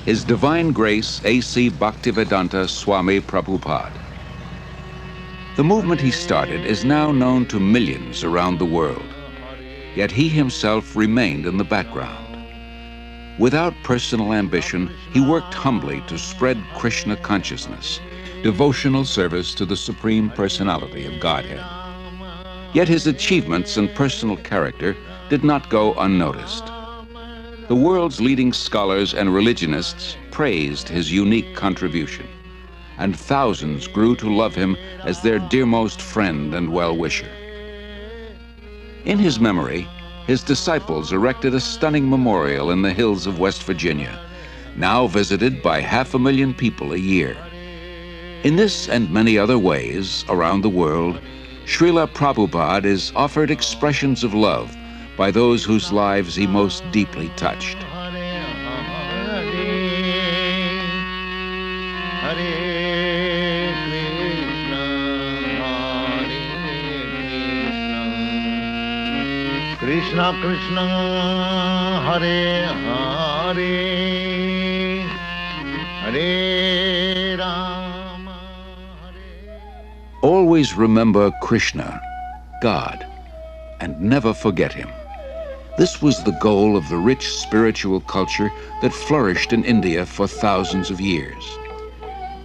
His Divine Grace A.C. Bhaktivedanta Swami Prabhupada. The movement he started is now known to millions around the world, yet he himself remained in the background. Without personal ambition, he worked humbly to spread Krishna consciousness, devotional service to the Supreme Personality of Godhead. Yet his achievements and personal character did not go unnoticed. The world's leading scholars and religionists praised his unique contribution, and thousands grew to love him as their dearmost friend and well-wisher. In his memory, his disciples erected a stunning memorial in the hills of West Virginia, now visited by 500,000 people a year. In this and many other ways around the world, Srila Prabhupada is offered expressions of love by those whose lives he most deeply touched. Krishna Krishna Hare Hare Hare Rama Hare. Always remember Krishna, God, and never forget him. This was the goal of the rich spiritual culture that flourished in India for thousands of years.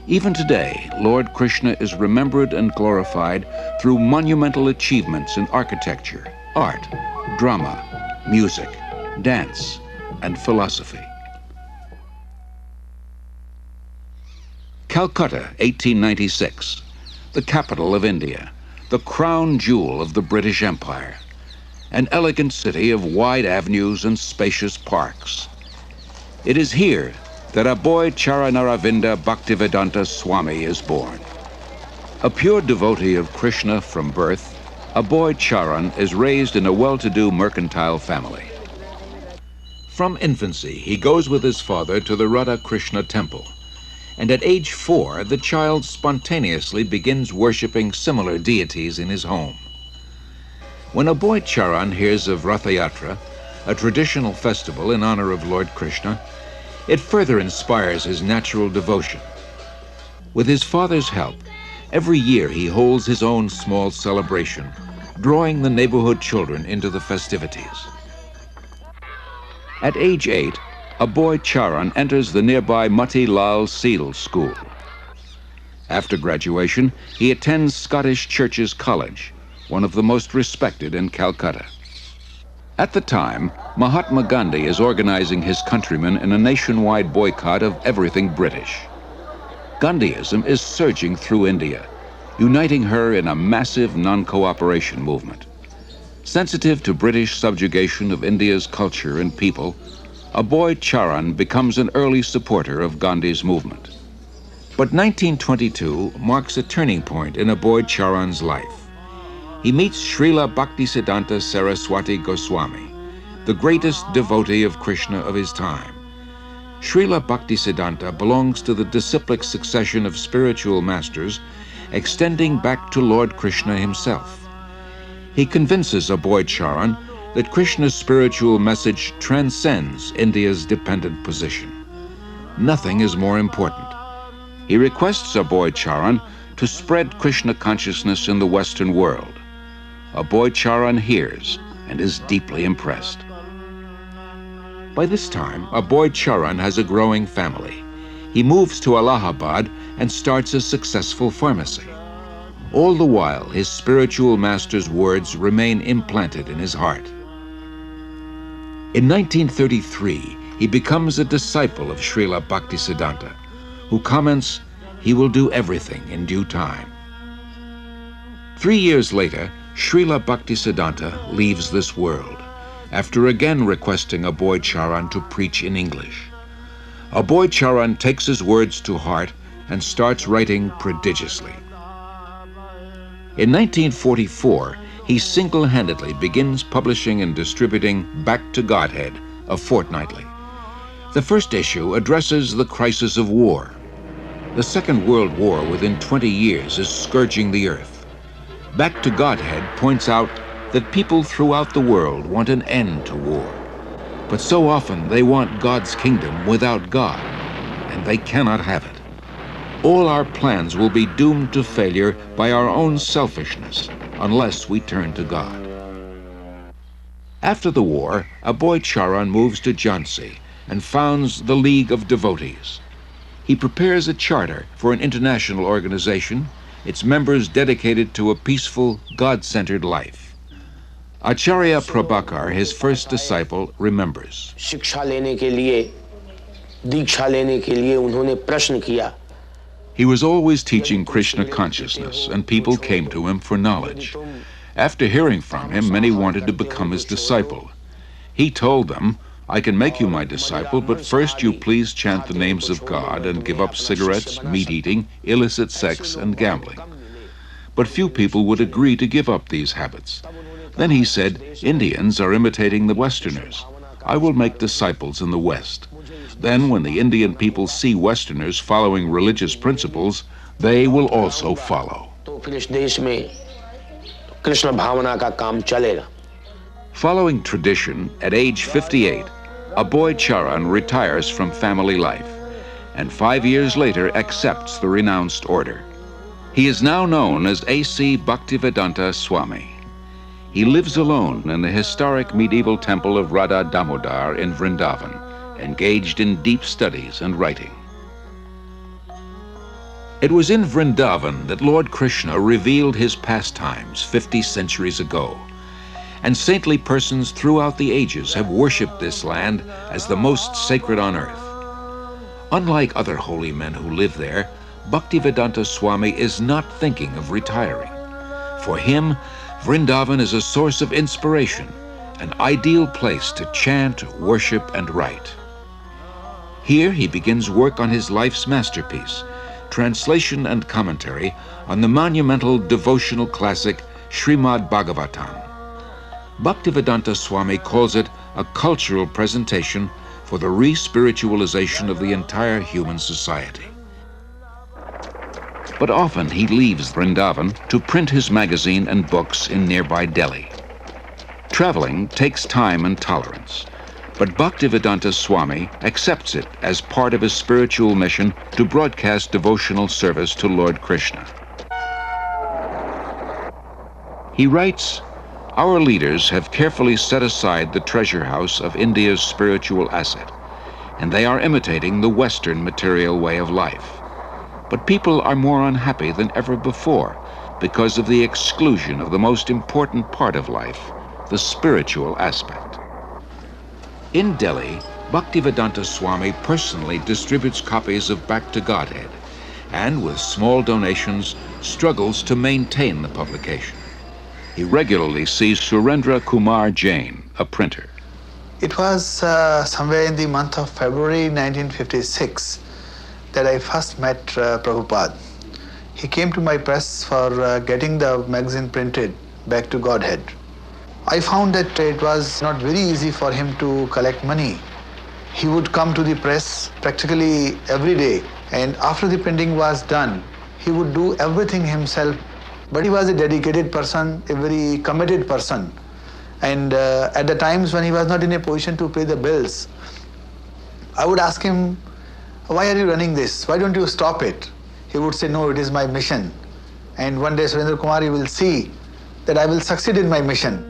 Even today, Lord Krishna is remembered and glorified through monumental achievements in architecture, art, drama, music, dance, and philosophy. Calcutta, 1896, the capital of India, the crown jewel of the British Empire, an elegant city of wide avenues and spacious parks. It is here that Aboy Charanaravinda Bhaktivedanta Swami is born. A pure devotee of Krishna from birth, Aboy Charan is raised in a well-to-do mercantile family. From infancy, he goes with his father to the Radha Krishna temple, and at age 4, the child spontaneously begins worshipping similar deities in his home. When Aboy Charan hears of Ratha Yatra, a traditional festival in honor of Lord Krishna, it further inspires his natural devotion. With his father's help, every year he holds his own small celebration, drawing the neighborhood children into the festivities. At age 8, Aboy Charan enters the nearby Mati Lal Seal School. After graduation, he attends Scottish Churches College, one of the most respected in Calcutta. At the time, Mahatma Gandhi is organizing his countrymen in a nationwide boycott of everything British. Gandhiism is surging through India, uniting her in a massive non-cooperation movement. Sensitive to British subjugation of India's culture and people, Aboy Charan becomes an early supporter of Gandhi's movement. But 1922 marks a turning point in Aboy Charan's life. He meets Srila Bhaktisiddhanta Saraswati Goswami, the greatest devotee of Krishna of his time. Srila Bhaktisiddhanta belongs to the disciplic succession of spiritual masters extending back to Lord Krishna himself. He convinces Aboy Charan that Krishna's spiritual message transcends India's dependent position. Nothing is more important. He requests Aboy Charan to spread Krishna consciousness in the Western world. Aboy Charan hears and is deeply impressed. By this time, Aboy Charan has a growing family. He moves to Allahabad and starts a successful pharmacy. All the while, his spiritual master's words remain implanted in his heart. In 1933, he becomes a disciple of Srila Bhaktisiddhanta, who comments, "He will do everything in due time." 3 years later, Srila Bhaktisiddhanta leaves this world, after again requesting Aboy Charan to preach in English. Aboy Charan takes his words to heart and starts writing prodigiously. In 1944, he single-handedly begins publishing and distributing Back to Godhead, a fortnightly. The first issue addresses the crisis of war. The Second World War within 20 years is scourging the earth. Back to Godhead points out that people throughout the world want an end to war. But so often they want God's kingdom without God. and they cannot have it. All our plans will be doomed to failure by our own selfishness unless we turn to God. After the war, Aboy Charan moves to Jhansi and founds the League of Devotees. He prepares a charter for an international organization, its members dedicated to a peaceful, God-centered life. Acharya Prabhakar, his first disciple, remembers. शिक्षा लेने के लिए, दीक्षा लेने के लिए उन्होंने प्रश्न किया. He was always teaching Krishna consciousness, and people came to him for knowledge. After hearing from him, many wanted to become his disciple. He told them, "I can make you my disciple, but first you please chant the names of God and give up cigarettes, meat-eating, illicit sex, and gambling." But few people would agree to give up these habits. Then he said, "Indians are imitating the Westerners. I will make disciples in the West. Then when the Indian people see Westerners following religious principles, they will also follow." Following tradition, at age 58, Aboy Charan retires from family life, and 5 years later accepts the renounced order. He is now known as A.C. Bhaktivedanta Swami. He lives alone in the historic medieval temple of Radha Damodar in Vrindavan, engaged in deep studies and writing. It was in Vrindavan that Lord Krishna revealed his pastimes 50 centuries ago, and saintly persons throughout the ages have worshipped this land as the most sacred on earth. Unlike other holy men who live there, Bhaktivedanta Swami is not thinking of retiring. For him, Vrindavan is a source of inspiration, an ideal place to chant, worship, and write. Here he begins work on his life's masterpiece, translation and commentary on the monumental devotional classic Srimad Bhagavatam. Bhaktivedanta Swami calls it a cultural presentation for the re-spiritualization of the entire human society. But often he leaves Vrindavan to print his magazine and books in nearby Delhi. Traveling takes time and tolerance, but Bhaktivedanta Swami accepts it as part of his spiritual mission to broadcast devotional service to Lord Krishna. He writes, "Our leaders have carefully set aside the treasure house of India's spiritual asset, and they are imitating the Western material way of life. But people are more unhappy than ever before because of the exclusion of the most important part of life, the spiritual aspect." In Delhi, Bhaktivedanta Swami personally distributes copies of Back to Godhead, and with small donations, struggles to maintain the publication. He regularly sees Surendra Kumar Jain, a printer. It was somewhere in the month of February 1956 that I first met Prabhupada. He came to my press for getting the magazine printed, Back to Godhead. I found that it was not very easy for him to collect money. He would come to the press practically every day, and after the printing was done, he would do everything himself. But he was a dedicated person, a very committed person. And at the times when he was not in a position to pay the bills, I would ask him, "Why are you running this? Why don't you stop it?" He would say, "No, it is my mission. And one day, Surendra Kumar, you will see that I will succeed in my mission."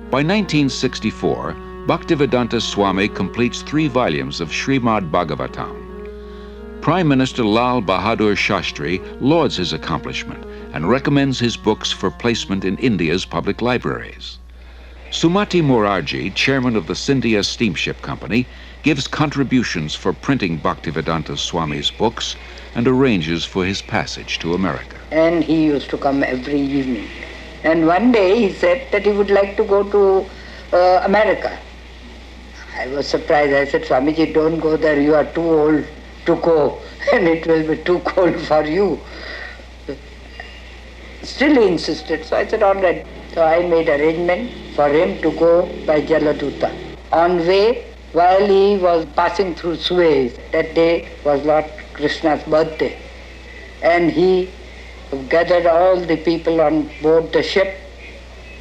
By 1964, Bhaktivedanta Swami completes 3 volumes of Srimad Bhagavatam. Prime Minister Lal Bahadur Shastri lauds his accomplishment and recommends his books for placement in India's public libraries. Sumati Morarji, chairman of the Scindia Steamship Company, gives contributions for printing Bhaktivedanta Swami's books and arranges for his passage to America. And he used to come every evening. And one day he said that he would like to go to America. I was surprised. I said, "Swamiji, don't go there. You are too old to go, and it will be too cold for you." Still he insisted. So I said, "All right." So I made arrangement for him to go by Jaladuta. On way, while he was passing through Suez, that day was Lord Krishna's birthday, and he gathered all the people on board the ship,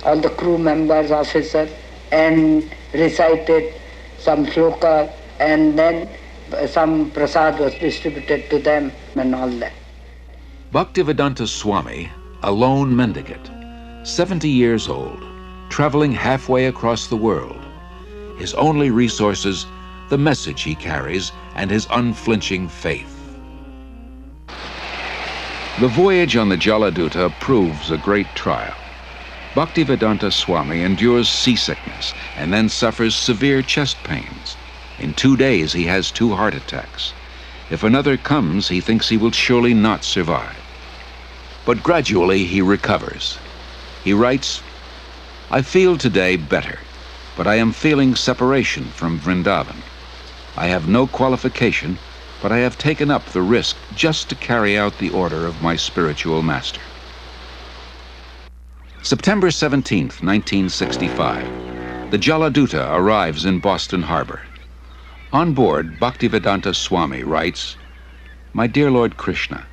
all the crew members, officers, and recited some shloka, and then some prasad was distributed to them and all that. Bhaktivedanta Swami, a lone mendicant, 70 years old, traveling halfway across the world. His only resources, the message he carries and his unflinching faith. The voyage on the Jaladuta proves a great trial. Bhaktivedanta Swami endures seasickness and then suffers severe chest pains. In 2 days, he has 2 heart attacks. If another comes, he thinks he will surely not survive. But gradually, he recovers. He writes, "I feel today better, but I am feeling separation from Vrindavan. I have no qualification, but I have taken up the risk just to carry out the order of my spiritual master." September 17th, 1965. The Jaladuta arrives in Boston Harbor. On board, Bhaktivedanta Swami writes, "My dear Lord Krishna,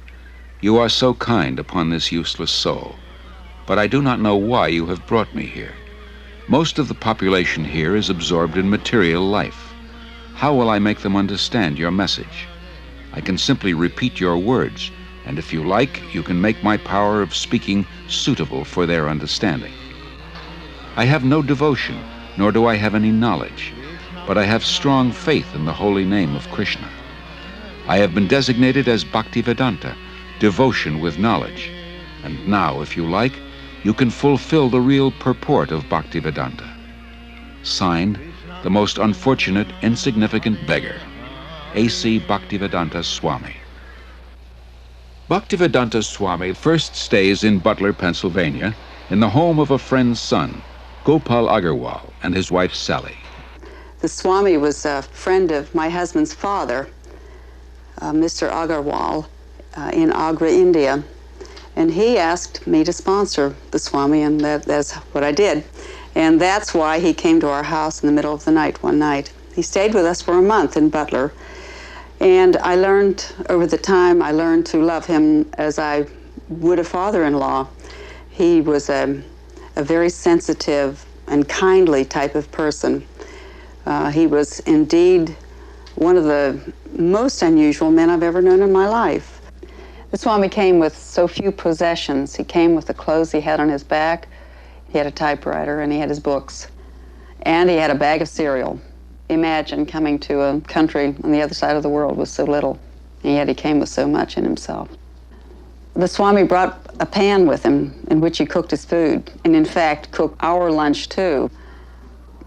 you are so kind upon this useless soul, but I do not know why you have brought me here. Most of the population here is absorbed in material life. How will I make them understand your message? I can simply repeat your words, and if you like, you can make my power of speaking suitable for their understanding. I have no devotion, nor do I have any knowledge, but I have strong faith in the holy name of Krishna. I have been designated as Bhaktivedanta, devotion with knowledge, and now, if you like, you can fulfill the real purport of Bhaktivedanta. Signed, the most unfortunate, insignificant beggar, A.C. Bhaktivedanta Swami." Bhaktivedanta Swami first stays in Butler, Pennsylvania, in the home of a friend's son, Gopal Agarwal, and his wife Sally. The Swami was a friend of my husband's father, Mr. Agarwal, in Agra, India. And he asked me to sponsor the Swami, and that's what I did. And that's why he came to our house in the middle of the night one night. He stayed with us for a month in Butler. And I learned, over the time, I learned to love him as I would a father-in-law. He was a very sensitive and kindly type of person. He was indeed one of the most unusual men I've ever known in my life. The Swami came with so few possessions. He came with the clothes he had on his back. He had a typewriter and he had his books. And he had a bag of cereal. Imagine coming to a country on the other side of the world with so little, and yet he came with so much in himself. The Swami brought a pan with him in which he cooked his food, and in fact cooked our lunch too.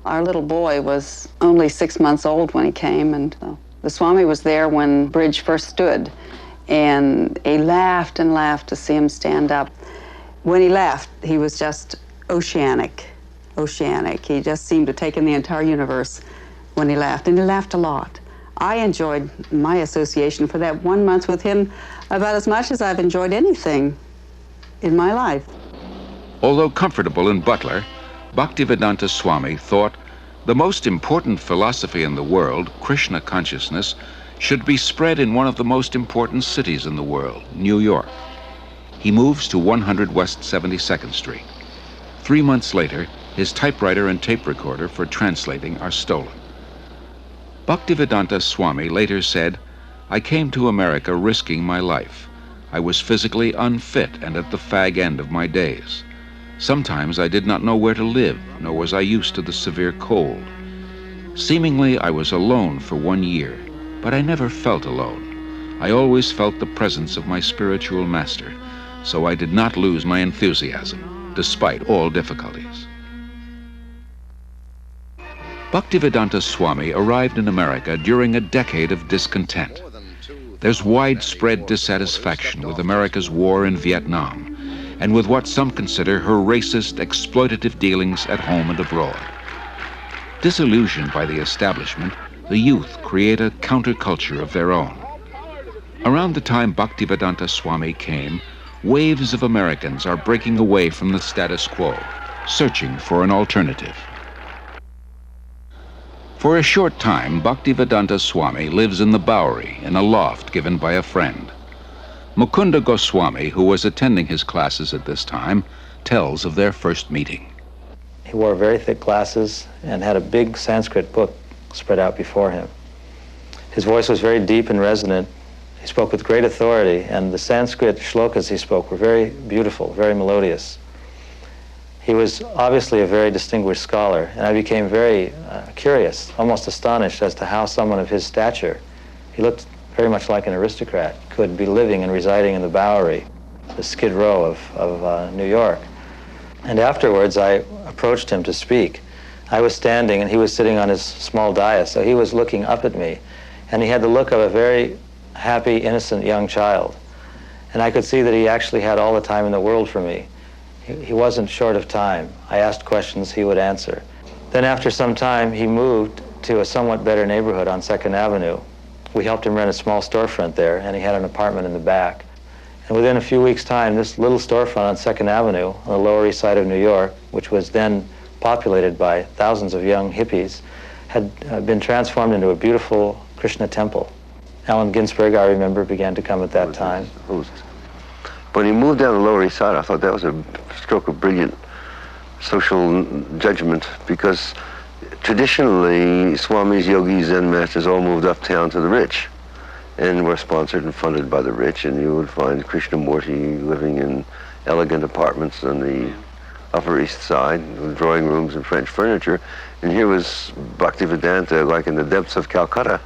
Our little boy was only 6 months old when he came, and the Swami was there when Bridge first stood, and he laughed and laughed to see him stand up. When he laughed, he was just oceanic. He just seemed to take in the entire universe when he laughed, and he laughed a lot. I enjoyed my association for that 1 month with him about as much as I've enjoyed anything in my life. Although comfortable in Butler, Bhaktivedanta Swami thought the most important philosophy in the world, Krishna consciousness, should be spread in one of the most important cities in the world, New York. He moves to 100 West 72nd Street. 3 months later, his typewriter and tape recorder for translating are stolen. Bhaktivedanta Swami later said, "I came to America risking my life. I was physically unfit and at the fag end of my days. Sometimes I did not know where to live, nor was I used to the severe cold. Seemingly I was alone for 1 year, but I never felt alone. I always felt the presence of my spiritual master, so I did not lose my enthusiasm, despite all difficulties." Bhaktivedanta Swami arrived in America during a decade of discontent. There's widespread dissatisfaction with America's war in Vietnam and with what some consider her racist, exploitative dealings at home and abroad. Disillusioned by the establishment, the youth create a counterculture of their own. Around the time Bhaktivedanta Swami came, waves of Americans are breaking away from the status quo, searching for an alternative. For a short time, Bhaktivedanta Swami lives in the Bowery in a loft given by a friend. Mukunda Goswami, who was attending his classes at this time, tells of their first meeting. He wore very thick glasses and had a big Sanskrit book spread out before him. His voice was very deep and resonant. He spoke with great authority, and the Sanskrit shlokas he spoke were very beautiful, very melodious. He was obviously a very distinguished scholar, and I became very curious, almost astonished as to how someone of his stature, he looked very much like an aristocrat, could be living and residing in the Bowery, the Skid Row of New York. And afterwards, I approached him to speak. I was standing, and he was sitting on his small dais, so he was looking up at me, and he had the look of a very happy, innocent young child. And I could see that he actually had all the time in the world for me. He wasn't short of time. I asked questions, he would answer. Then after some time, he moved to a somewhat better neighborhood on 2nd Avenue. We helped him rent a small storefront there, and he had an apartment in the back. And within a few weeks' time, this little storefront on 2nd Avenue, on the Lower East Side of New York, which was then populated by thousands of young hippies, had been transformed into a beautiful Krishna temple. Allen Ginsberg, I remember, began to come at that time. When he moved down the Lower East Side, I thought that was a stroke of brilliant social judgment, because traditionally, Swamis, yogis, Zen masters all moved uptown to the rich and were sponsored and funded by the rich, and you would find Krishnamurti living in elegant apartments on the Upper East Side with drawing rooms and French furniture, and here was Bhaktivedanta like in the depths of Calcutta,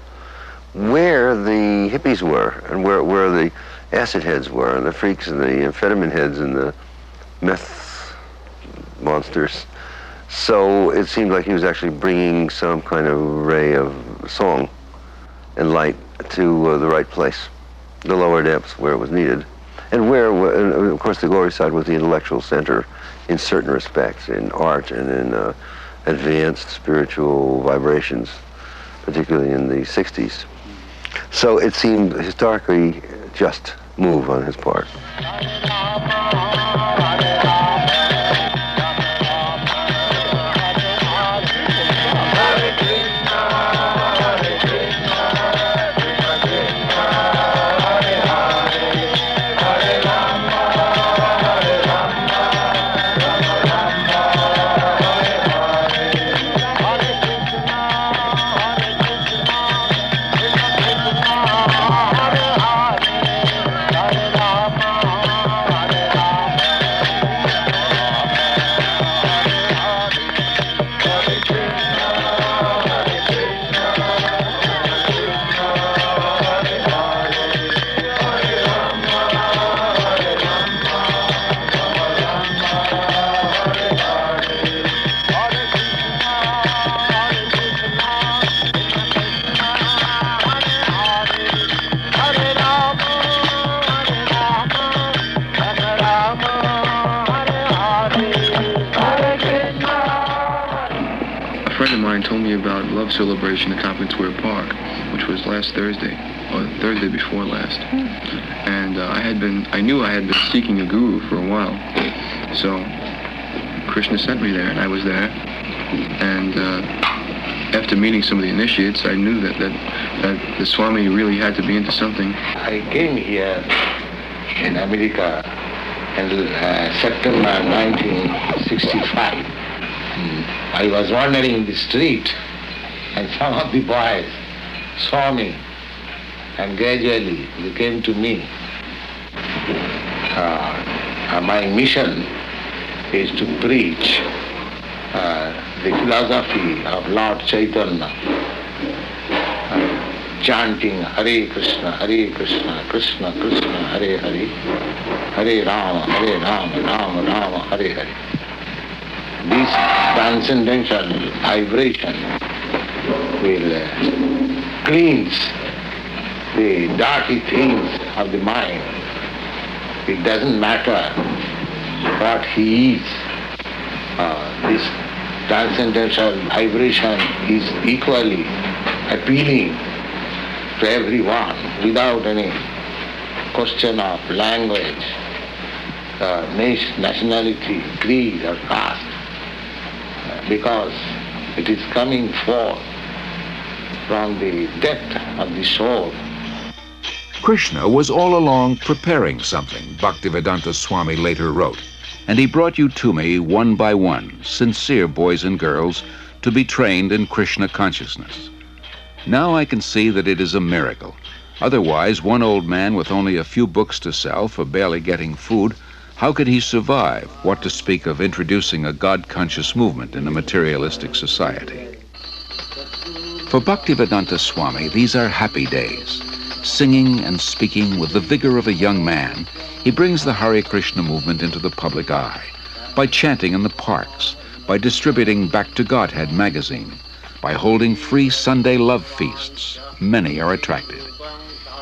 where the hippies were and where the acid heads were, and the freaks and the amphetamine heads and the meth monsters. So it seemed like he was actually bringing some kind of ray of song and light to the right place, the lower depths where it was needed, and where, of course, the Lower Side was the intellectual center in certain respects, in art and in advanced spiritual vibrations, particularly in the 60s. So it seemed historically just move on his part. Told me about Love Celebration at Tompkins Square Park, which was last Thursday, or Thursday before last. And I knew I had been seeking a guru for a while. So Krishna sent me there, and I was there. And after meeting some of the initiates, I knew that the Swami really had to be into something. I came here in America in September 1965. I was wandering in the street, and some of the boys saw me, and gradually they came to me. My mission is to preach the philosophy of Lord Chaitanya, chanting Hare Krishna, Krishna Krishna, Hare Hare, Hare Rama, Rama Rama, Hare Hare. This transcendental vibration will cleanse the dirty things of the mind. It doesn't matter what he is. This transcendental vibration is equally appealing to everyone without any question of language, nationality, creed or caste. Because it is coming forth from the depth of the soul. Krishna was all along preparing something, Bhaktivedanta Swami later wrote, and he brought you to me one by one, sincere boys and girls, to be trained in Krishna consciousness. Now I can see that it is a miracle. Otherwise, one old man with only a few books to sell for barely getting food, how could he survive? What to speak of introducing a God-conscious movement in a materialistic society? For Bhaktivedanta Swami, these are happy days. Singing and speaking with the vigor of a young man, he brings the Hare Krishna movement into the public eye by chanting in the parks, by distributing Back to Godhead magazine, by holding free Sunday love feasts. Many are attracted.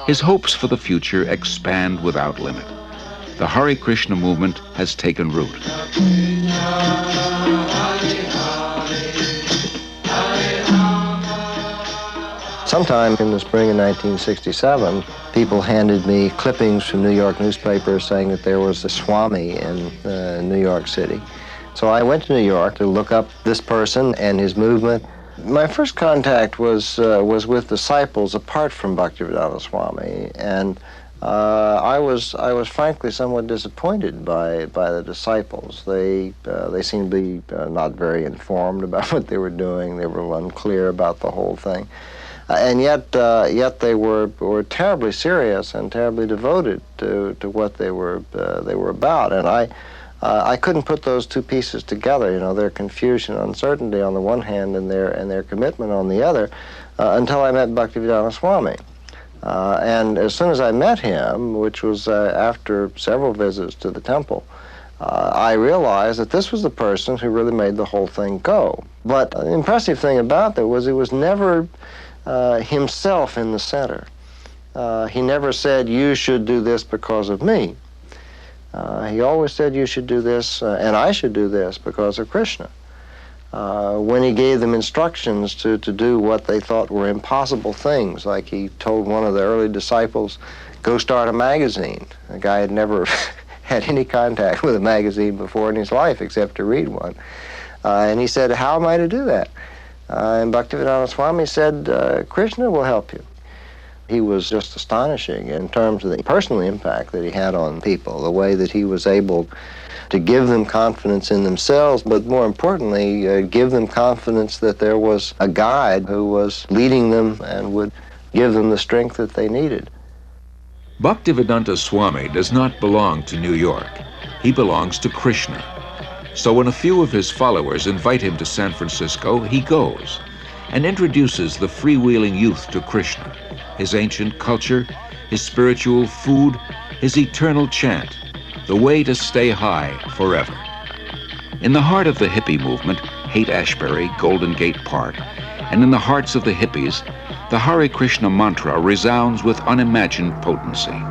His hopes for the future expand without limit. The Hare Krishna movement has taken root. Sometime in the spring of 1967, people handed me clippings from New York newspapers saying that there was a Swami in New York City. So I went to New York to look up this person and his movement. My first contact was with disciples apart from Bhaktivedanta Swami, and I was frankly somewhat disappointed by the disciples. They seemed to be not very informed about what they were doing. They were unclear about the whole thing. And yet they were terribly serious and terribly devoted to what they were about. And I couldn't put those two pieces together. You know, their confusion, uncertainty on the one hand, and their commitment on the other, until I met Bhaktivedanta Swami. And as soon as I met him, which was after several visits to the temple, I realized that this was the person who really made the whole thing go. But the impressive thing about that was he was never himself in the center. He never said, you should do this because of me. He always said, you should do this, and I should do this because of Krishna. When he gave them instructions to do what they thought were impossible things, like he told one of the early disciples, go start a magazine. The guy had never had any contact with a magazine before in his life except to read one. And he said, how am I to do that? And Bhaktivedanta Swami said, Krishna will help you. He was just astonishing in terms of the personal impact that he had on people, the way that he was able to give them confidence in themselves, but more importantly, give them confidence that there was a guide who was leading them and would give them the strength that they needed. Bhaktivedanta Swami does not belong to New York. He belongs to Krishna. So when a few of his followers invite him to San Francisco, he goes and introduces the freewheeling youth to Krishna, his ancient culture, his spiritual food, his eternal chant, the way to stay high forever. In the heart of the hippie movement, Haight-Ashbury, Golden Gate Park, and in the hearts of the hippies, the Hare Krishna mantra resounds with unimagined potency.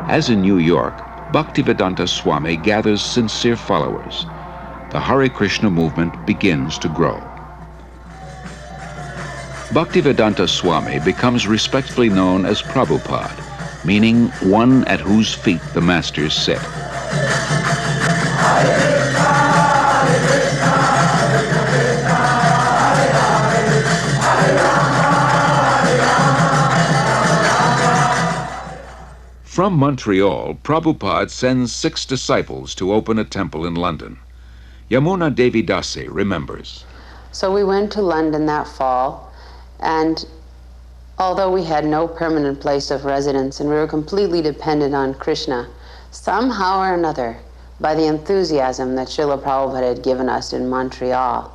As in New York, Bhaktivedanta Swami gathers sincere followers. The Hare Krishna movement begins to grow. Bhaktivedanta Swami becomes respectfully known as Prabhupada, meaning one at whose feet the masters sit. From Montreal, Prabhupada sends 6 disciples to open a temple in London. Yamuna Devi Dasi remembers. So we went to London that fall, and although we had no permanent place of residence and we were completely dependent on Krishna, somehow or another, by the enthusiasm that Srila Prabhupada had given us in Montreal,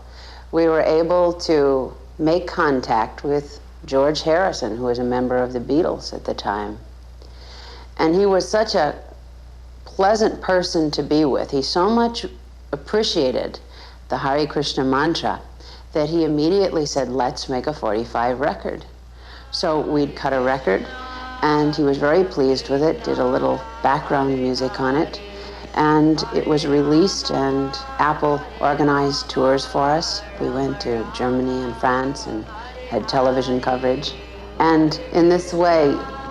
we were able to make contact with George Harrison, who was a member of the Beatles at the time. And he was such a pleasant person to be with. He so much appreciated the Hare Krishna mantra that he immediately said, let's make a 45 record. So we'd cut a record, and he was very pleased with it, did a little background music on it, and it was released, and Apple organized tours for us. We went to Germany and France and had television coverage. And in this way,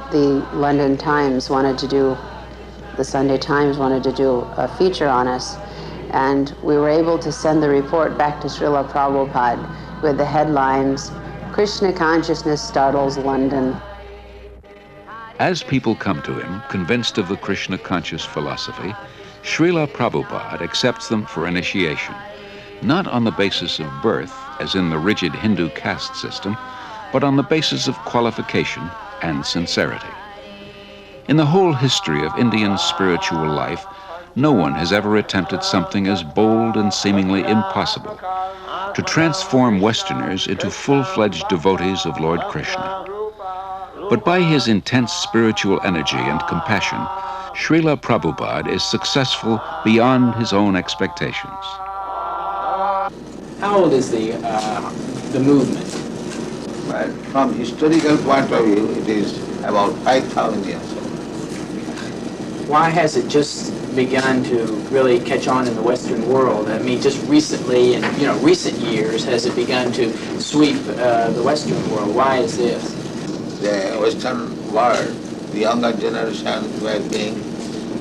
the London Times wanted to do, the Sunday Times wanted to do a feature on us. And we were able to send the report back to Srila Prabhupada with the headlines, "Krishna Consciousness Startles London." As people come to him, convinced of the Krishna conscious philosophy, Srila Prabhupada accepts them for initiation, not on the basis of birth, as in the rigid Hindu caste system, but on the basis of qualification and sincerity. In the whole history of Indian spiritual life, no one has ever attempted something as bold and seemingly impossible, to transform Westerners into full-fledged devotees of Lord Krishna. But by his intense spiritual energy and compassion, Srila Prabhupada is successful beyond his own expectations. How old is the movement? Well, from historical point of view, it is about 5,000 years old. Why has it just begun to really catch on in the Western world? I mean, just recently, in recent years, has it begun to sweep the Western world? Why is this? The Western world, the younger generation were being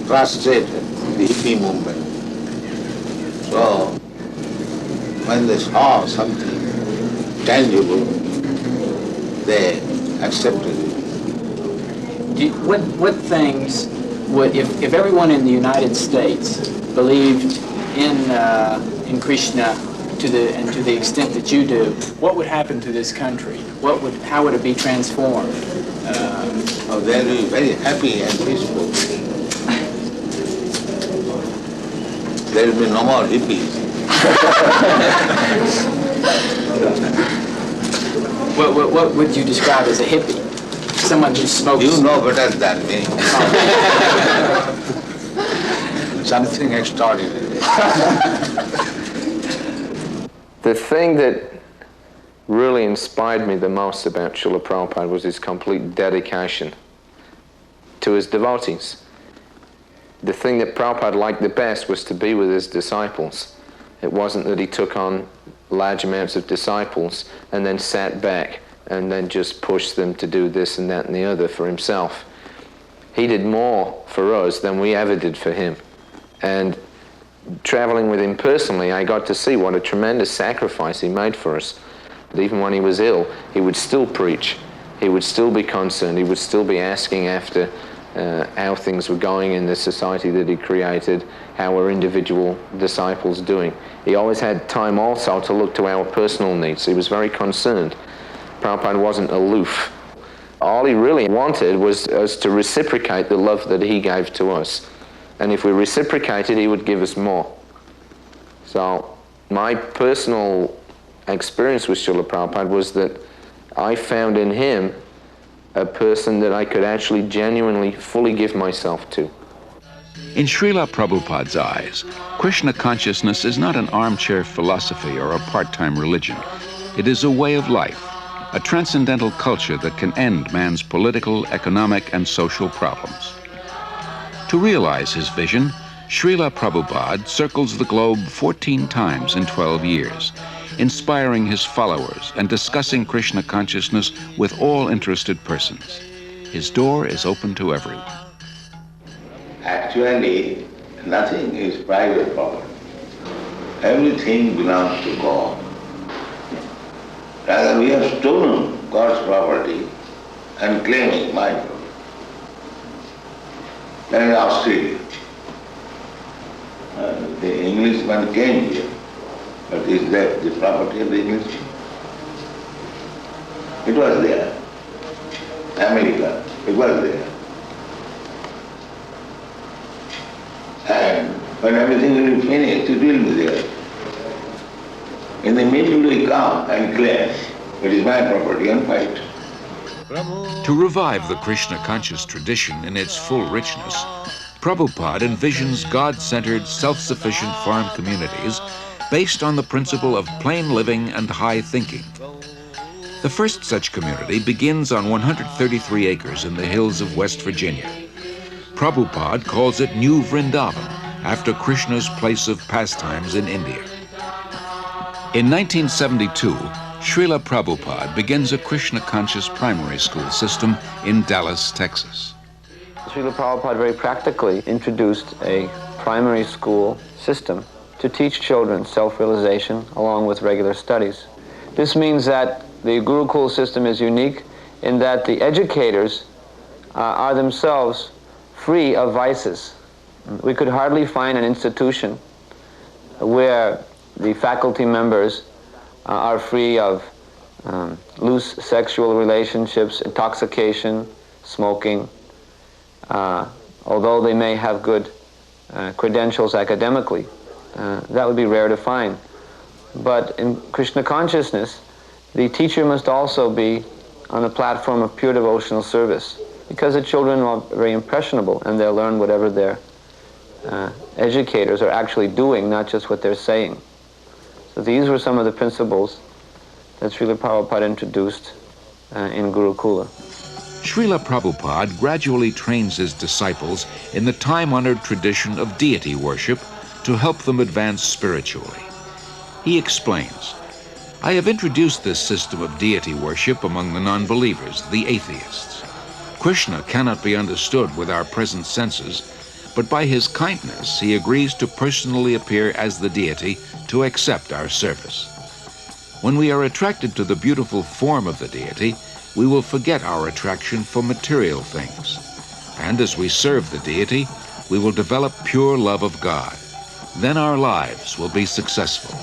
frustrated with the hippie movement. So, when they saw something tangible, they accepted it. What things would, if everyone in the United States believed in Krishna to the extent that you do, what would happen to this country? How would it be transformed? They'll be very happy and peaceful. There will be no more hippies. What would you describe as a hippie? Someone who smokes... You know better than me. Something extraordinary. The thing that really inspired me the most about Srila Prabhupada was his complete dedication to his devotees. The thing that Prabhupada liked the best was to be with his disciples. It wasn't that he took on large amounts of disciples and then sat back and then just pushed them to do this and that and the other for himself. He did more for us than we ever did for him. And traveling with him personally, I got to see what a tremendous sacrifice he made for us. But even when he was ill, he would still preach. He would still be concerned. He would still be asking after how things were going in the society that he created, how were individual disciples doing. He always had time also to look to our personal needs. He was very concerned. Prabhupada wasn't aloof. All he really wanted was us to reciprocate the love that he gave to us. And if we reciprocated, he would give us more. So my personal experience with Srila Prabhupada was that I found in him a person that I could actually genuinely, fully give myself to. In Srila Prabhupada's eyes, Krishna consciousness is not an armchair philosophy or a part-time religion. It is a way of life, a transcendental culture that can end man's political, economic, and social problems. To realize his vision, Srila Prabhupada circles the globe 14 times in 12 years, inspiring his followers and discussing Krishna consciousness with all interested persons. His door is open to everyone. Actually, nothing is private property. Everything belongs to God. Rather, we have stolen God's property and claiming my property. That is Australia. The Englishman came here, but is that the property of the Englishman? It was there. America, it was there. And when everything will be finished, it will be there. In the middle we come and claim, it is my property, and fight. To revive the Krishna conscious tradition in its full richness, Prabhupada envisions God-centered, self-sufficient farm communities based on the principle of plain living and high thinking. The first such community begins on 133 acres in the hills of West Virginia. Prabhupada calls it New Vrindavan, after Krishna's place of pastimes in India. In 1972, Srila Prabhupada begins a Krishna-conscious primary school system in Dallas, Texas. Srila Prabhupada very practically introduced a primary school system to teach children self-realization along with regular studies. This means that the Gurukul system is unique in that the educators are themselves free of vices. We could hardly find an institution where the faculty members are free of loose sexual relationships, intoxication, smoking, although they may have good credentials academically. That would be rare to find. But in Krishna consciousness, the teacher must also be on a platform of pure devotional service, because the children are very impressionable and they'll learn whatever their educators are actually doing, not just what they're saying. So these were some of the principles that Srila Prabhupada introduced in Gurukula. Srila Prabhupada gradually trains his disciples in the time-honored tradition of deity worship to help them advance spiritually. He explains, "I have introduced this system of deity worship among the non-believers, the atheists. Krishna cannot be understood with our present senses, but by his kindness he agrees to personally appear as the deity to accept our service. When we are attracted to the beautiful form of the deity, we will forget our attraction for material things. And as we serve the deity, we will develop pure love of God. Then our lives will be successful."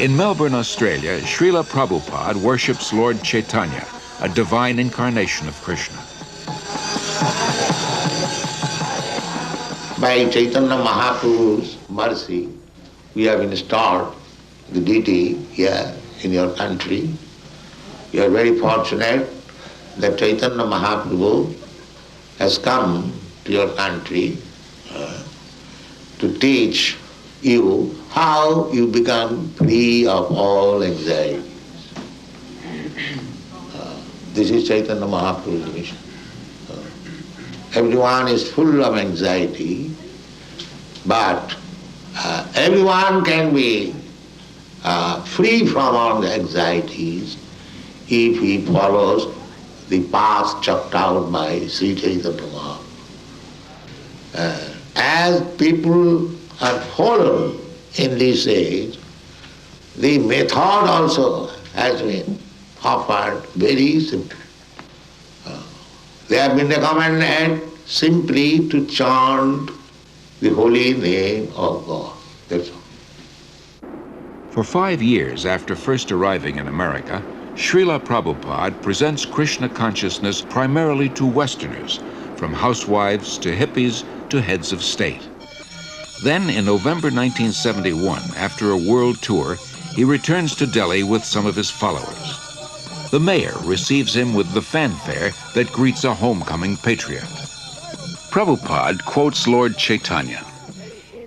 In Melbourne, Australia, Srila Prabhupada worships Lord Chaitanya, a divine incarnation of Krishna. By Chaitanya Mahaprabhu's mercy, we have installed the deity here in your country. We are very fortunate that Chaitanya Mahaprabhu has come to your country to teach you how you become free of all anxieties. This is Chaitanya Mahaprabhu's mission. Everyone is full of anxiety, but everyone can be free from all the anxieties if he follows the path chalked out by Sri Chaitanya Mahaprabhu. As people are fallen in this age, the method also has been offered very simply. They have been recommended simply to chant the holy name of God. That's all. For 5 years after first arriving in America, Srila Prabhupada presents Krishna consciousness primarily to Westerners, from housewives to hippies to heads of state. Then, in November 1971, after a world tour, he returns to Delhi with some of his followers. The mayor receives him with the fanfare that greets a homecoming patriot. Prabhupada quotes Lord Chaitanya,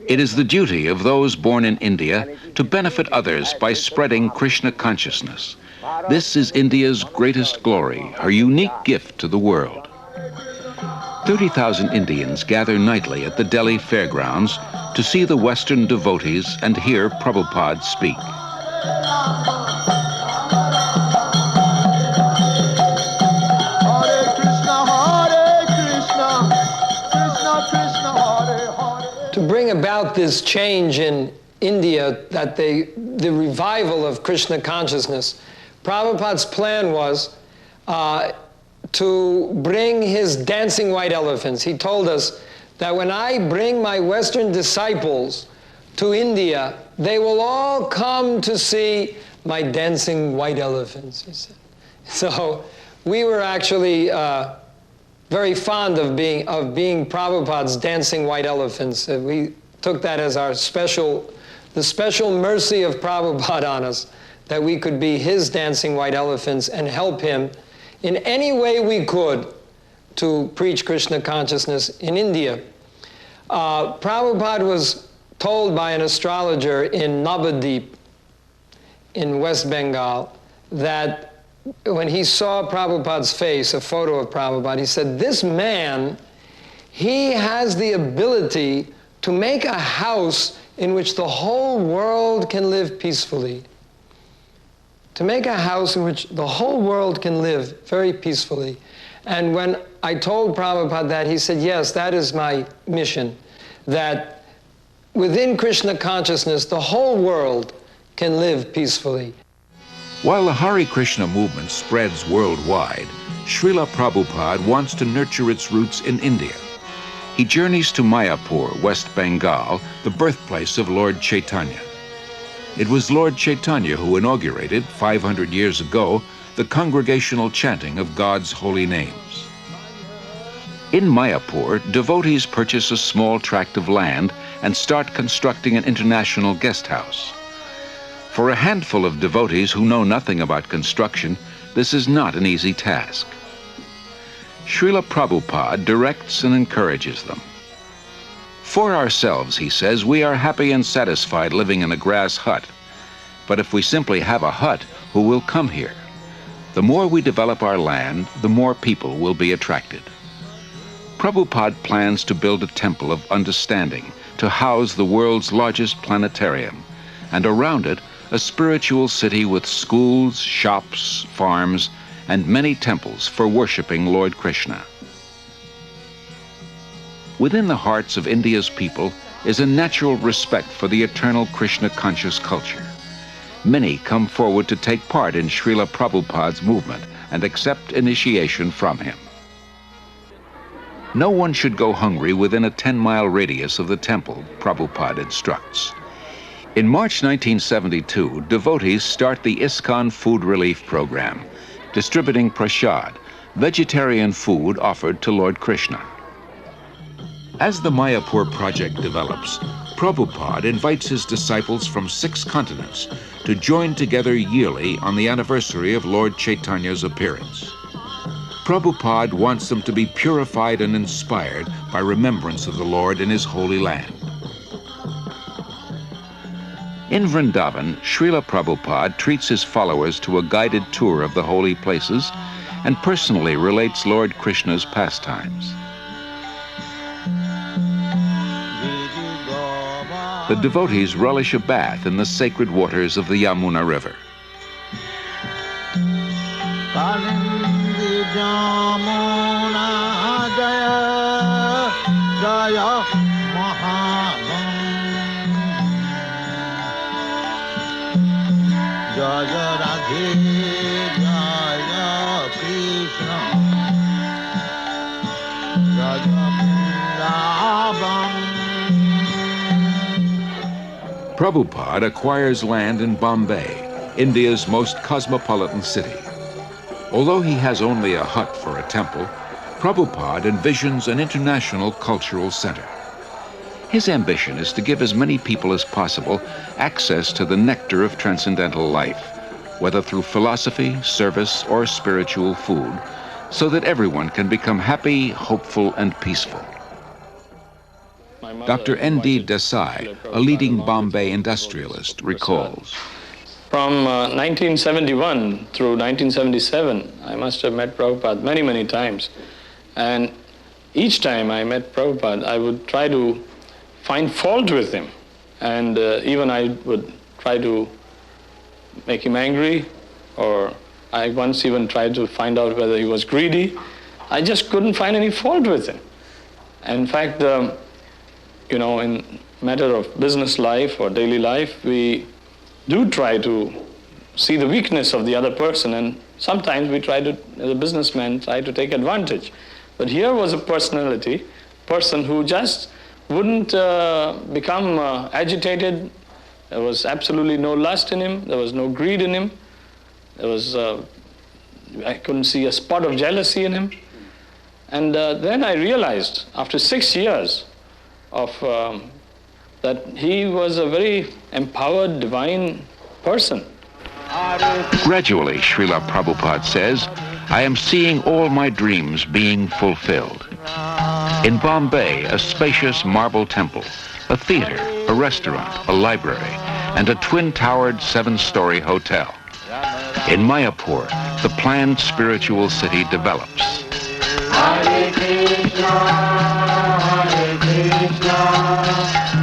"It is the duty of those born in India to benefit others by spreading Krishna consciousness. This is India's greatest glory, her unique gift to the world." 30,000 Indians gather nightly at the Delhi fairgrounds to see the Western devotees and hear Prabhupada speak. To bring about this change in India, that the revival of Krishna consciousness, Prabhupada's plan was to bring his dancing white elephants. He told us that when I bring my Western disciples to India, they will all come to see my dancing white elephants, he said. So we were actually very fond of being Prabhupada's dancing white elephants. We took that as the special mercy of Prabhupada on us, that we could be his dancing white elephants and help him in any way we could to preach Krishna consciousness in India. Prabhupada was told by an astrologer in Navadip in West Bengal that when he saw Prabhupada's face, a photo of Prabhupada, he said, this man, he has the ability to make a house in which the whole world can live peacefully. To make a house in which the whole world can live very peacefully. And when I told Prabhupada that, he said, yes, that is my mission, that within Krishna consciousness, the whole world can live peacefully. While the Hare Krishna movement spreads worldwide, Srila Prabhupada wants to nurture its roots in India. He journeys to Mayapur, West Bengal, the birthplace of Lord Chaitanya. It was Lord Chaitanya who inaugurated, 500 years ago, the congregational chanting of God's holy names. In Mayapur, devotees purchase a small tract of land and start constructing an international guest house. For a handful of devotees who know nothing about construction, this is not an easy task. Srila Prabhupada directs and encourages them. For ourselves, he says, we are happy and satisfied living in a grass hut. But if we simply have a hut, who will come here? The more we develop our land, the more people will be attracted. Prabhupada plans to build a temple of understanding to house the world's largest planetarium, and around it, a spiritual city with schools, shops, farms, and many temples for worshiping Lord Krishna. Within the hearts of India's people is a natural respect for the eternal Krishna-conscious culture. Many come forward to take part in Srila Prabhupada's movement and accept initiation from him. No one should go hungry within a 10-mile radius of the temple, Prabhupada instructs. In March 1972, devotees start the ISKCON Food Relief Program, distributing prasad, vegetarian food offered to Lord Krishna. As the Mayapur project develops, Prabhupada invites his disciples from 6 continents to join together yearly on the anniversary of Lord Chaitanya's appearance. Prabhupada wants them to be purified and inspired by remembrance of the Lord in his holy land. In Vrindavan, Srila Prabhupada treats his followers to a guided tour of the holy places and personally relates Lord Krishna's pastimes. The devotees relish a bath in the sacred waters of the Yamuna River. Prabhupada acquires land in Bombay, India's most cosmopolitan city. Although he has only a hut for a temple, Prabhupada envisions an international cultural center. His ambition is to give as many people as possible access to the nectar of transcendental life, whether through philosophy, service, or spiritual food, so that everyone can become happy, hopeful, and peaceful. Dr. N.D. Desai, a leading Bombay industrialist, recalls. From 1971 through 1977, I must have met Prabhupada many, many times. And each time I met Prabhupada, I would try to find fault with him. And even I would try to make him angry, or I once even tried to find out whether he was greedy. I just couldn't find any fault with him. In fact, you know, in matter of business life or daily life, we do try to see the weakness of the other person, and sometimes we try to, as a businessman, try to take advantage. But here was a person who just wouldn't become agitated. There was absolutely no lust in him. There was no greed in him. There was, I couldn't see a spot of jealousy in him. And then I realized, after 6 years of that he was a very empowered, divine person. Gradually, Srila Prabhupada says, I am seeing all my dreams being fulfilled. In Bombay, a spacious marble temple, a theater, a restaurant, a library, and a twin-towered 7-story hotel. In Mayapur, the planned spiritual city develops. Hare Krishna, Hare Krishna,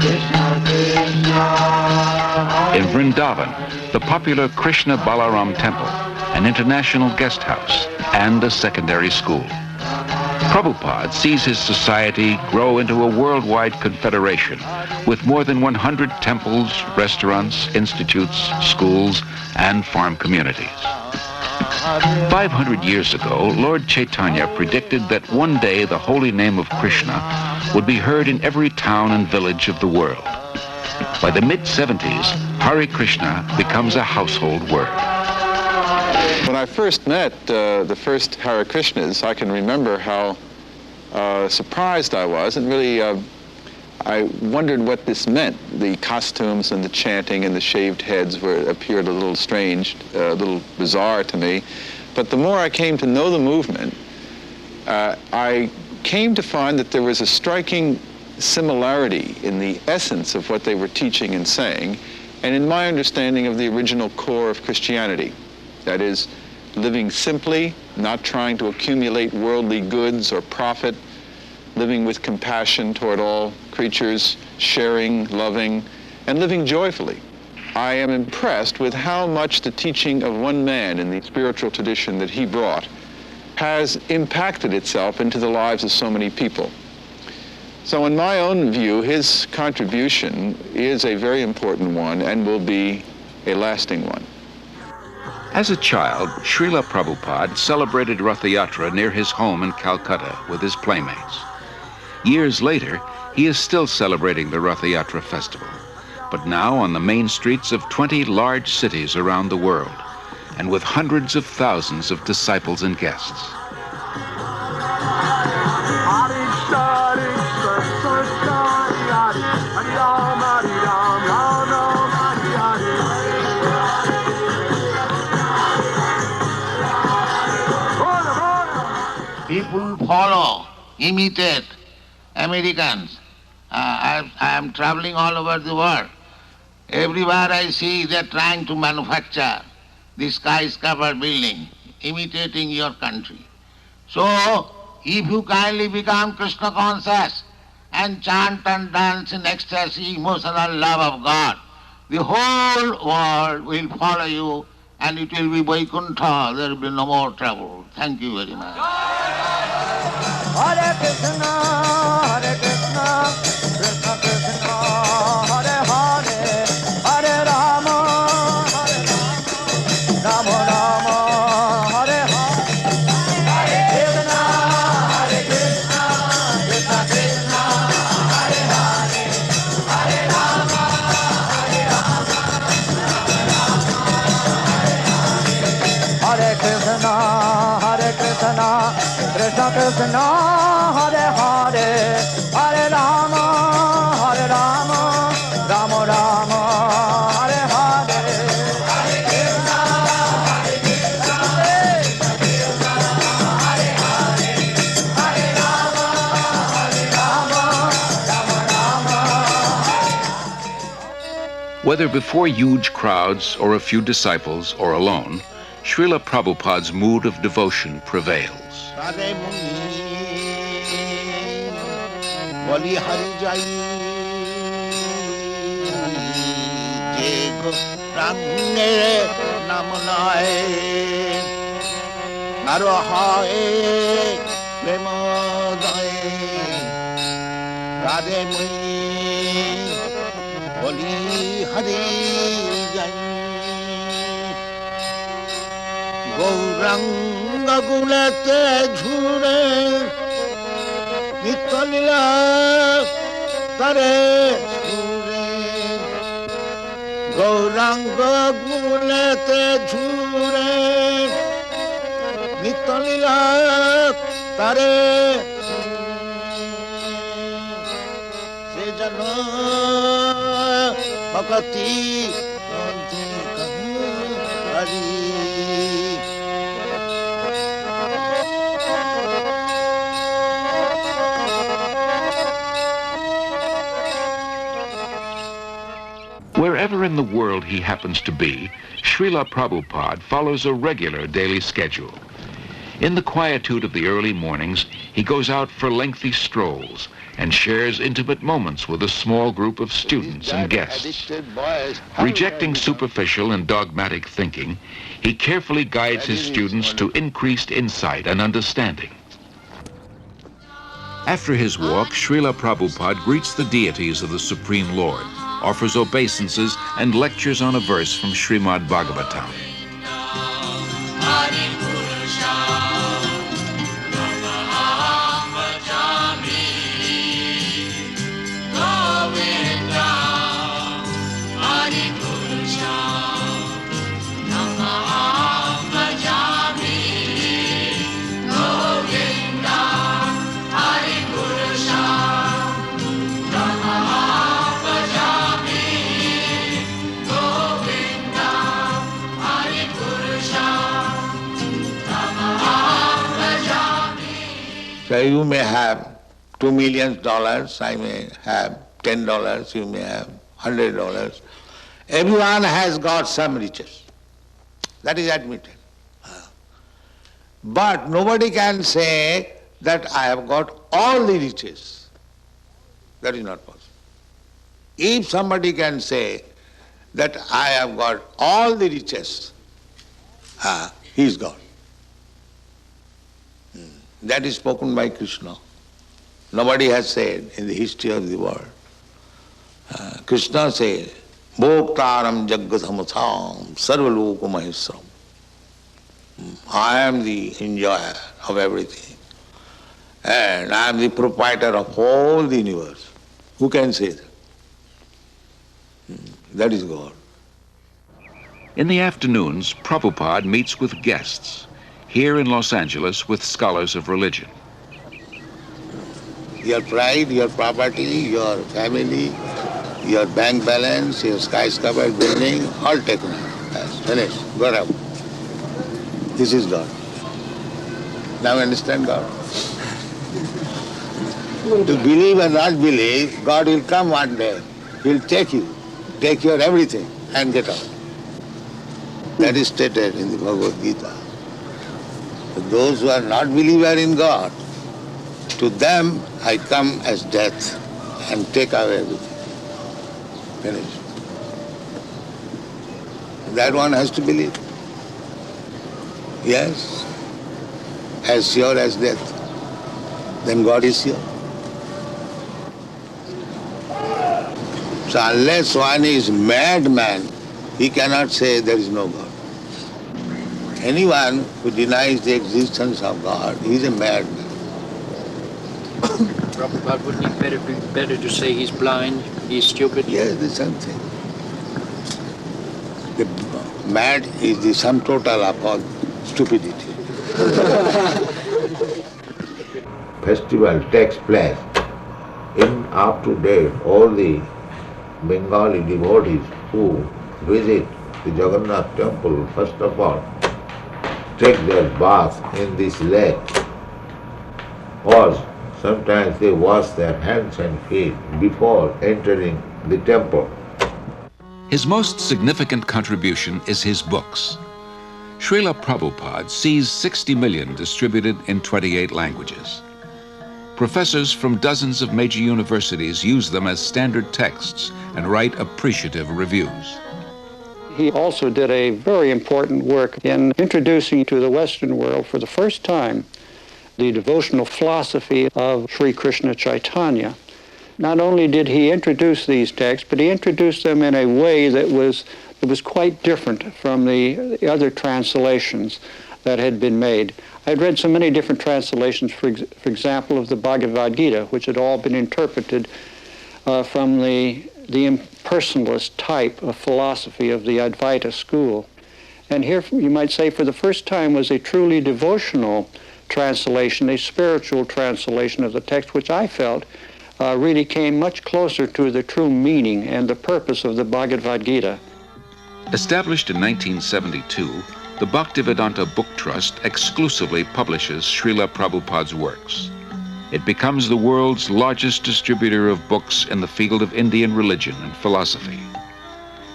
Krishna Krishna. In Vrindavan, the popular Krishna Balaram Temple, an international guest house, and a secondary school. Prabhupada sees his society grow into a worldwide confederation with more than 100 temples, restaurants, institutes, schools, and farm communities. 500 years ago, Lord Chaitanya predicted that one day the holy name of Krishna would be heard in every town and village of the world. By the mid-70s, Hare Krishna becomes a household word. When I first met the first Hare Krishnas, I can remember how surprised I was, and really I wondered what this meant. The costumes and the chanting and the shaved heads appeared a little strange, a little bizarre to me. But the more I came to know the movement, I came to find that there was a striking similarity in the essence of what they were teaching and saying, and in my understanding of the original core of Christianity. That is, living simply, not trying to accumulate worldly goods or profit, living with compassion toward all creatures, sharing, loving, and living joyfully. I am impressed with how much the teaching of one man in the spiritual tradition that he brought has impacted itself into the lives of so many people. So in my own view, his contribution is a very important one and will be a lasting one. As a child, Srila Prabhupada celebrated Rath Yatra near his home in Calcutta with his playmates. Years later, he is still celebrating the Rath Yatra festival, but now on the main streets of 20 large cities around the world, and with hundreds of thousands of disciples and guests. People follow, imitate Americans. I am traveling all over the world. Everywhere I see they're trying to manufacture this skyscraper building, imitating your country. So, if you kindly become Krishna conscious and chant and dance in ecstasy, emotional love of God, the whole world will follow you and it will be Vaikuntha. There will be no more trouble. Thank you very much. Hare Krishna, Hare Krishna, Krishna Krishna, Hare Hare, Hare Rama, Hare Rama, Rama Rama, Hare Hare, Hare Krishna, Krishna Krishna, Hare Hare, Hare Rama, Hare Rama, Hare Krishna, Hare Krishna, Krishna Krishna, Hare Hare, Hare Rama, Hare Rama, Rama Rama, Hare Hare, Hare Krishna, Hare Krishna, Krishna Krishna, Hare Hare, Hare Rama, Hare Rama, Rama Rama. Whether before huge crowds or a few disciples or alone, Srila Prabhupada's mood of devotion prevails. Radhe Boli Hari Jai Jego Rangne Namanai Narohae Premadai Radhe Boli Hari Jai Gauranga Gulate Jhure Nitalila Tare Jhure Gauranga Gulate Jhure Nitalila Tare Sejana Bhakati Hari. Wherever Wherever in the world he happens to be, Srila Prabhupada follows a regular daily schedule. In the quietude of the early mornings, he goes out for lengthy strolls and shares intimate moments with a small group of students and guests. Rejecting superficial and dogmatic thinking, he carefully guides his students to increased insight and understanding. After his walk, Srila Prabhupada greets the deities of the Supreme Lord, offers obeisances, and lectures on a verse from Srimad Bhagavatam. So you may have $2 million, I may have $10, you may have $100. Everyone has got some riches. That is admitted. But nobody can say that I have got all the riches. That is not possible. If somebody can say that I have got all the riches, he is God. That is spoken by Krishna. Nobody has said in the history of the world. Krishna said, Bhoktaram Jaggathamutham Sarvaloka Maheswaram. I am the enjoyer of everything. And I am the proprietor of all the universe. Who can say that? That is God. In the afternoons, Prabhupada meets with guests, here in Los Angeles with scholars of religion. Your pride, your property, your family, your bank balance, your skyscraper building, all taken out. Yes, finished. Got out. This is God. Now understand God? To believe or not believe, God will come one day. He'll take your everything and get out. That is stated in the Bhagavad Gita. Those who are not believer in God, to them I come as death and take away everything. Finished. That one has to believe. Yes, as sure as death. Then God is sure. So unless one is madman, he cannot say there is no God. Anyone who denies the existence of God, he is a madman. Prabhupada, wouldn't it be better to say he's blind, he's stupid? Yes, the same thing. The mad is the sum total of all stupidity. Festival takes place. In up to date, all the Bengali devotees who visit the Jagannath temple, first of all, take their bath in this lake, or sometimes they wash their hands and feet before entering the temple. His most significant contribution is his books. Srila Prabhupada sees 60 million distributed in 28 languages. Professors from dozens of major universities use them as standard texts and write appreciative reviews. He also did a very important work in introducing to the Western world for the first time the devotional philosophy of Sri Krishna Chaitanya. Not only did he introduce these texts, but he introduced them in a way that was quite different from the other translations that had been made. I had read so many different translations, for example, of the Bhagavad Gita, which had all been interpreted from the impersonalist type of philosophy of the Advaita school. And here, you might say, for the first time was a truly devotional translation, a spiritual translation of the text, which I felt really came much closer to the true meaning and the purpose of the Bhagavad Gita. Established in 1972, the Bhaktivedanta Book Trust exclusively publishes Srila Prabhupada's works. It becomes the world's largest distributor of books in the field of Indian religion and philosophy.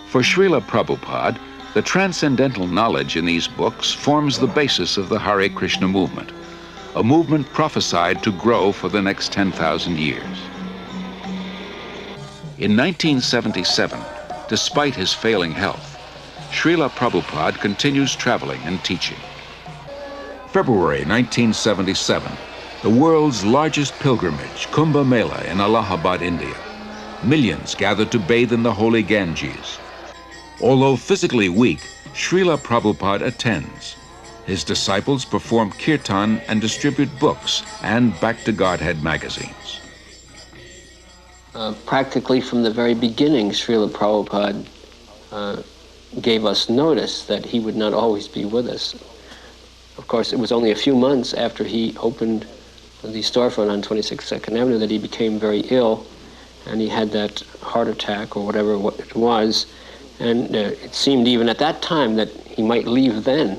For Srila Prabhupada, the transcendental knowledge in these books forms the basis of the Hare Krishna movement, a movement prophesied to grow for the next 10,000 years. In 1977, despite his failing health, Srila Prabhupada continues traveling and teaching. February 1977, the world's largest pilgrimage, Kumbh Mela in Allahabad, India. Millions gathered to bathe in the holy Ganges. Although physically weak, Srila Prabhupada attends. His disciples perform kirtan and distribute books and Back to Godhead magazines. Practically from the very beginning, Srila Prabhupada gave us notice that he would not always be with us. Of course, it was only a few months after he opened the storefront on 26th 2nd Avenue that he became very ill, and he had that heart attack or whatever it was, and it seemed even at that time that he might leave then.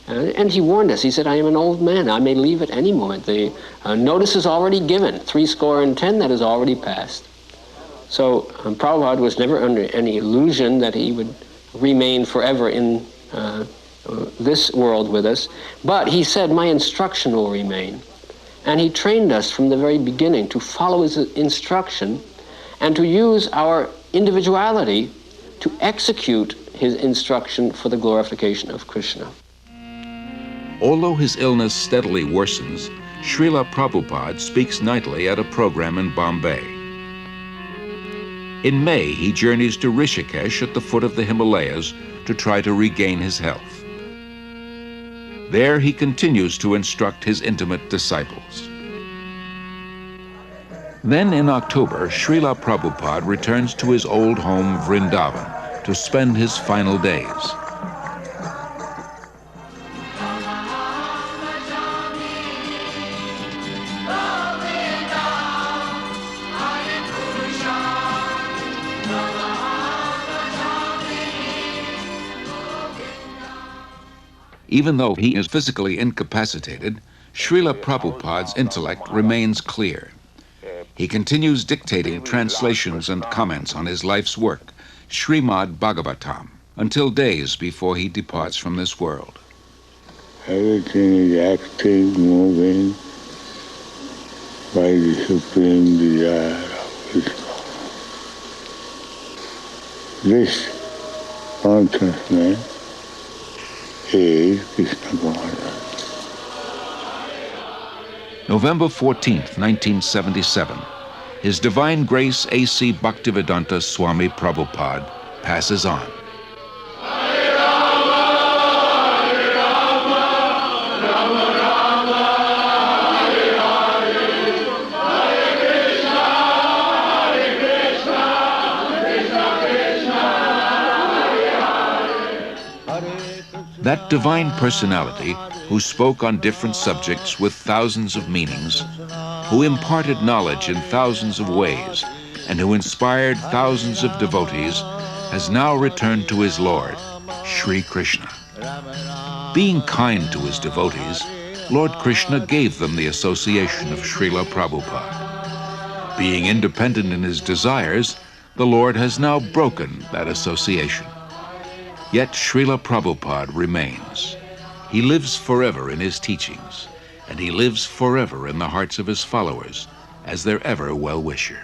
And he warned us. He said, I am an old man. I may leave at any moment. The notice is already given. 70, that has already passed. So Prabhupada was never under any illusion that he would remain forever in this world with us. But he said, my instruction will remain. And he trained us from the very beginning to follow his instruction and to use our individuality to execute his instruction for the glorification of Krishna. Although his illness steadily worsens, Srila Prabhupada speaks nightly at a program in Bombay. In May, he journeys to Rishikesh at the foot of the Himalayas to try to regain his health. There he continues to instruct his intimate disciples. Then in October, Srila Prabhupada returns to his old home, Vrindavan, to spend his final days. Even though he is physically incapacitated, Srila Prabhupada's intellect remains clear. He continues dictating translations and comments on his life's work, Srimad Bhagavatam, until days before he departs from this world. Everything is active, moving by the supreme desire of Krishna. This consciousness is Krishna consciousness. November 14th, 1977, His Divine Grace A.C. Bhaktivedanta Swami Prabhupada passes on. That divine personality who spoke on different subjects with thousands of meanings, who imparted knowledge in thousands of ways, and who inspired thousands of devotees, has now returned to his Lord, Sri Krishna. Being kind to his devotees, Lord Krishna gave them the association of Srila Prabhupada. Being independent in his desires, the Lord has now broken that association. Yet Srila Prabhupada remains. He lives forever in his teachings, and he lives forever in the hearts of his followers as their ever well-wisher.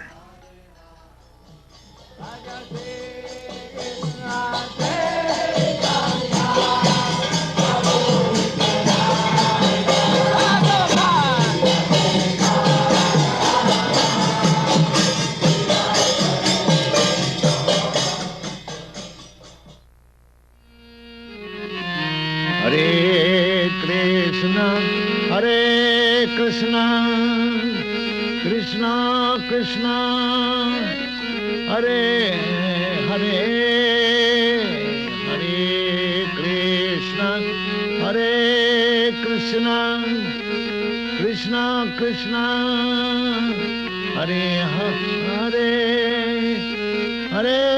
Hare Krishna, Krishna Krishna, Hare Hare, Hare Krishna, Hare Krishna, Krishna Krishna, Hare Hare, Hare